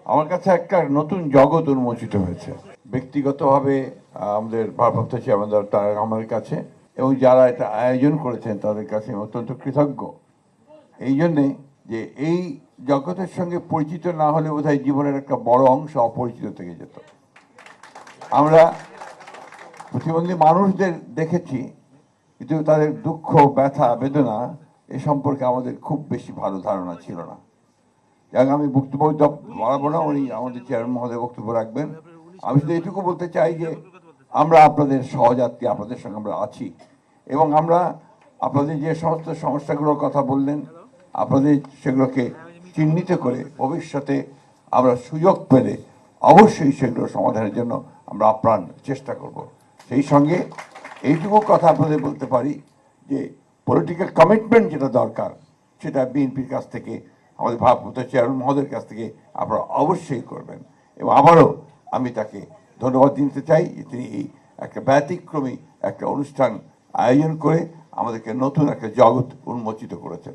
আমার কাছে একটা নতুন জগৎ উন্মোচিত হয়েছে। ব্যক্তিগতভাবে আমাদের ভারপ্রাপ্ত চেয়ারম্যান তারেক রহমানের কাছে এবং যারা এটা আয়োজন করেছেন তাদের কাছে আমি অত্যন্ত কৃতজ্ঞ। এই জন্যে যে এই জগতের সঙ্গে পরিচিত না হলে বোধহয় জীবনের একটা বড় অংশ অপরিচিত থেকে যেত। আমরা প্রতিবন্ধী মানুষদের দেখেছি, কিন্তু তাদের দুঃখ, ব্যথা, বেদনা এ সম্পর্কে আমাদের খুব বেশি ভালো ধারণা ছিল না। যাক, আমি বক্তব্য বাড়াবো না, উনি আমাদের চেয়ারম্যান মহোদয় বক্তব্য রাখবেন। আমি শুধু এটুকু বলতে চাই যে আমরা আপনাদের সহযাত্রী, আপনাদের সঙ্গে আমরা আছি এবং আমরা আপনাদের যে সমস্ত সমস্যাগুলোর কথা বললেন, আপনাদের সেগুলোকে চিহ্নিত করে ভবিষ্যতে আমরা সুযোগ পেলে অবশ্যই সেগুলো সমাধানের জন্য আমরা আপ্রাণ চেষ্টা করব। সেই সঙ্গে এইটুকু কথা আপনাদের বলতে পারি যে পলিটিক্যাল কমিটমেন্ট যেটা দরকার সেটা বিএনপির কাছ থেকে, আমাদের ভারপ্রাপ্ত চেয়ারম্যান মহোদয়ের কাছ থেকে আপনারা অবশ্যই করবেন। এবং আবারও আমি তাকে ধন্যবাদ দিতে চাই যে তিনি এই একটা ব্যতিক্রমী একটা অনুষ্ঠান আয়োজন করে আমাদেরকে নতুন একটা জগৎ উন্মোচিত করেছেন।